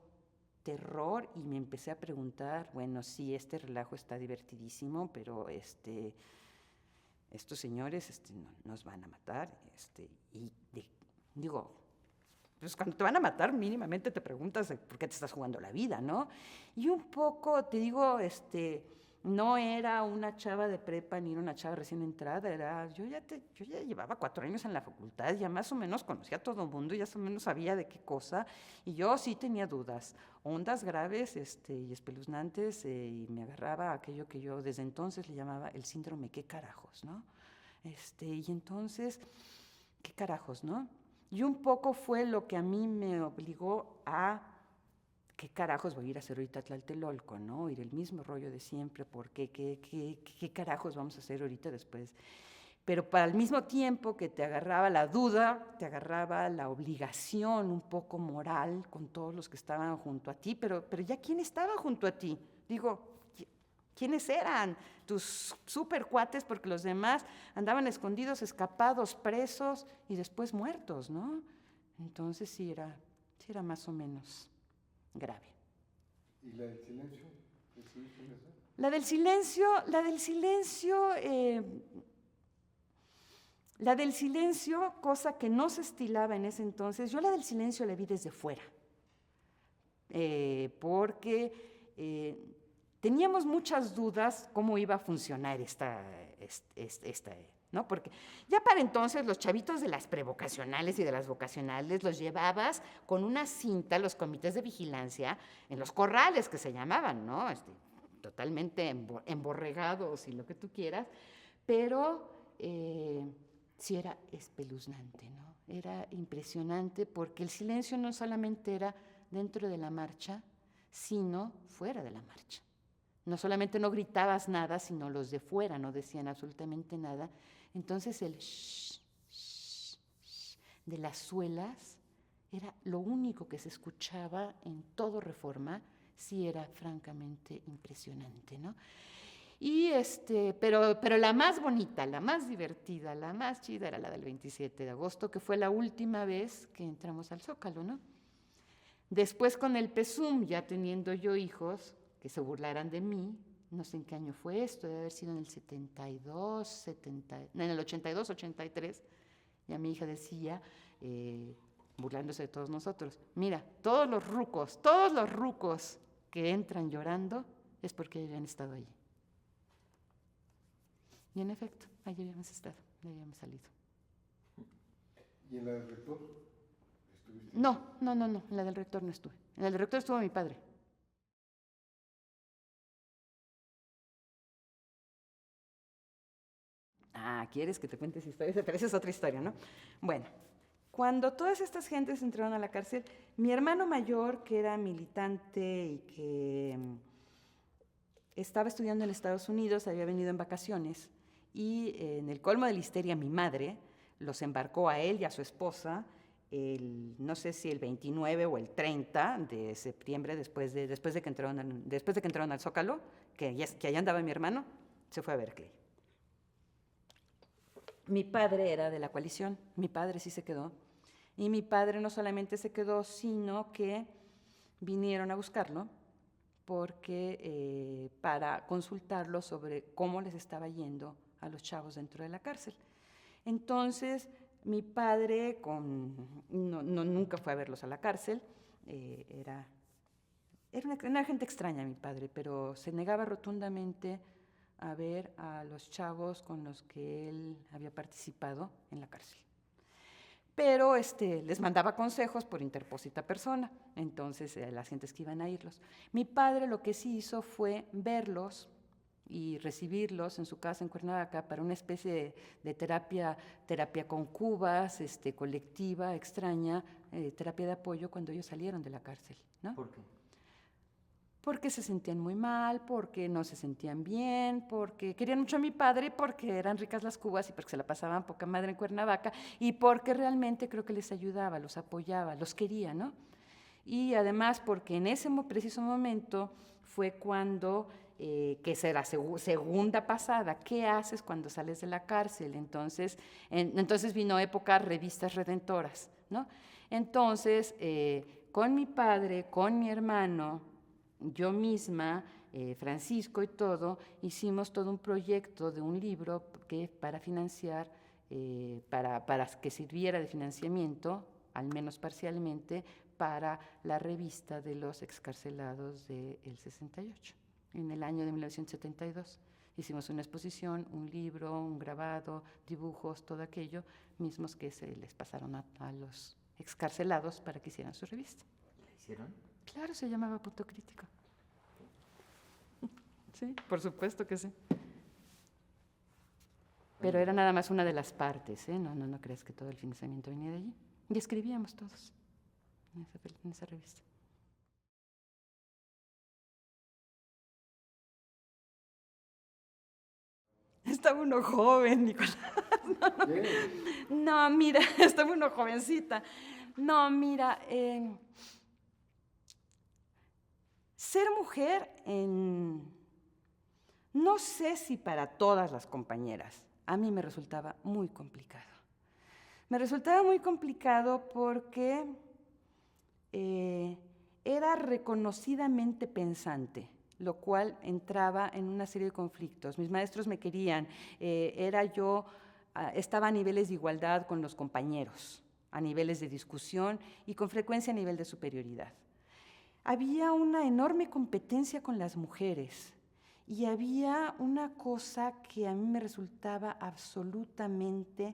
terror y me empecé a preguntar, bueno, sí, este relajo está divertidísimo, pero estos señores nos van a matar. Digo, pues cuando te van a matar mínimamente te preguntas por qué te estás jugando la vida, ¿no? Y un poco, te digo, no era una chava de prepa ni era una chava recién entrada, yo ya llevaba 4 años en la facultad, ya más o menos conocía a todo el mundo, ya más o menos sabía de qué cosa, y yo sí tenía dudas, hondas, graves y espeluznantes, y me agarraba a aquello que yo desde entonces le llamaba el síndrome ¿qué carajos?, ¿no? Y entonces, ¿qué carajos?, ¿no? Y un poco fue lo que a mí me obligó a ¿qué carajos voy a ir a hacer ahorita a Tlatelolco, no? Ir el mismo rollo de siempre, porque ¿qué carajos vamos a hacer ahorita después? Pero para el mismo tiempo que te agarraba la duda, te agarraba la obligación un poco moral con todos los que estaban junto a ti, pero ya ¿quién estaba junto a ti? Digo, ¿quiénes eran? Tus super cuates, porque los demás andaban escondidos, escapados, presos y después muertos, ¿no? Entonces sí era más o menos grave. ¿Y la del silencio? ¿Estuviste en eso? La del silencio, cosa que no se estilaba en ese entonces, yo la del silencio la vi desde fuera, porque teníamos muchas dudas cómo iba a funcionar esta, ¿no? Porque ya para entonces los chavitos de las prevocacionales y de las vocacionales los llevabas con una cinta, los comités de vigilancia, en los corrales que se llamaban, ¿no? Totalmente emborregados y lo que tú quieras, pero sí era espeluznante, ¿no? Era impresionante porque el silencio no solamente era dentro de la marcha, sino fuera de la marcha. No solamente no gritabas nada, sino los de fuera no decían absolutamente nada. Entonces el shh, shh, shh de las suelas era lo único que se escuchaba en todo Reforma, sí era francamente impresionante, ¿no? Y pero la más bonita, la más divertida, la más chida era la del 27 de agosto, que fue la última vez que entramos al Zócalo, ¿no? Después con el PESUM, ya teniendo yo hijos, que se burlaran de mí, no sé en qué año fue esto, debe haber sido en el 72, en el 82, 83, ya mi hija decía, burlándose de todos nosotros, mira, todos los rucos que entran llorando es porque habían estado allí. Y en efecto, allí habíamos estado, allí habíamos salido. ¿Y en la del rector? ¿Estuviste? No, en la del rector no estuve. En la del rector estuvo mi padre. ¿Quieres que te cuente esa historia? Pero esa es otra historia, ¿no? Bueno, cuando todas estas gentes entraron a la cárcel, mi hermano mayor, que era militante y que estaba estudiando en Estados Unidos, había venido en vacaciones, y en el colmo de la histeria, mi madre los embarcó a él y a su esposa, no sé si el 29 o el 30 de septiembre, después de que entraron al Zócalo, que allá andaba mi hermano, se fue a Berkeley. Mi padre era de la coalición, mi padre sí se quedó, y mi padre no solamente se quedó, sino que vinieron a buscarlo porque para consultarlo sobre cómo les estaba yendo a los chavos dentro de la cárcel. Entonces, mi padre nunca fue a verlos a la cárcel, era una gente extraña mi padre, pero se negaba rotundamente a ver a los chavos con los que él había participado en la cárcel. pero les mandaba consejos por interpósita persona, entonces las gentes que iban a irlos. Mi padre lo que sí hizo fue verlos y recibirlos en su casa en Cuernavaca para una especie de terapia con cubas, colectiva, extraña, terapia de apoyo cuando ellos salieron de la cárcel, ¿no? ¿Por qué? Porque se sentían muy mal, porque no se sentían bien, porque querían mucho a mi padre, porque eran ricas las cubas y porque se la pasaban poca madre en Cuernavaca y porque realmente creo que les ayudaba, los apoyaba, los quería, ¿no? Y además porque en ese preciso momento fue cuando, que será segunda pasada, ¿qué haces cuando sales de la cárcel? Entonces vino época revistas redentoras, ¿no? Entonces, con mi padre, con mi hermano, yo misma, Francisco y todo, hicimos todo un proyecto de un libro para financiar, para que sirviera de financiamiento, al menos parcialmente, para la revista de los excarcelados del 68, en el año de 1972. Hicimos una exposición, un libro, un grabado, dibujos, todo aquello, mismos que se les pasaron a los excarcelados para que hicieran su revista. ¿La hicieron? Claro, se llamaba Punto Crítico. Sí, por supuesto que sí. Pero era nada más una de las partes, ¿eh? No creas que todo el financiamiento venía de allí. Y escribíamos todos en esa revista. Estaba uno joven, Nicolás. No, mira, estaba uno jovencita. No, mira, ser mujer no sé si para todas las compañeras, a mí me resultaba muy complicado. Me resultaba muy complicado porque era reconocidamente pensante, lo cual entraba en una serie de conflictos. Mis maestros me querían, estaba a niveles de igualdad con los compañeros, a niveles de discusión y con frecuencia a nivel de superioridad. Había una enorme competencia con las mujeres y había una cosa que a mí me resultaba absolutamente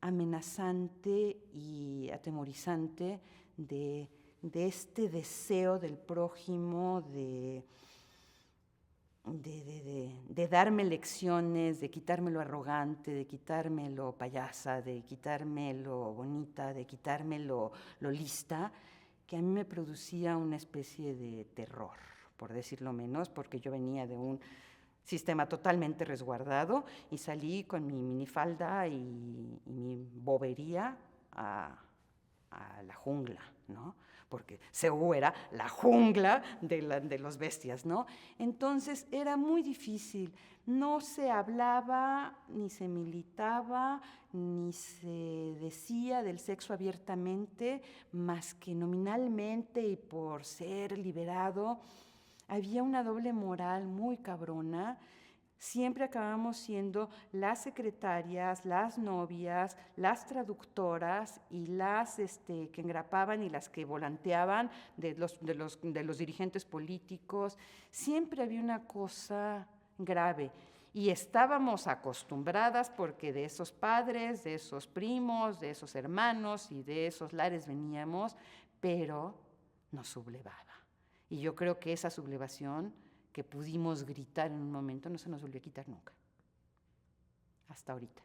amenazante y atemorizante de este deseo del prójimo de darme lecciones, de quitarme lo arrogante, de quitarme lo payasa, de quitarme lo bonita, de quitarme lo lista, que a mí me producía una especie de terror, por decirlo menos, porque yo venía de un sistema totalmente resguardado y salí con mi minifalda y mi bobería a la jungla, ¿no? Porque Seúl era la jungla de los bestias, ¿no? Entonces era muy difícil, no se hablaba, ni se militaba, ni se decía del sexo abiertamente, más que nominalmente y por ser liberado. Había una doble moral muy cabrona. Siempre acabamos siendo las secretarias, las novias, las traductoras y las que engrapaban y las que volanteaban de los dirigentes políticos. Siempre había una cosa grave y estábamos acostumbradas porque de esos padres, de esos primos, de esos hermanos y de esos lares veníamos, pero nos sublevaba. Y yo creo que esa sublevación que pudimos gritar en un momento no se nos volvió a quitar nunca, hasta ahorita.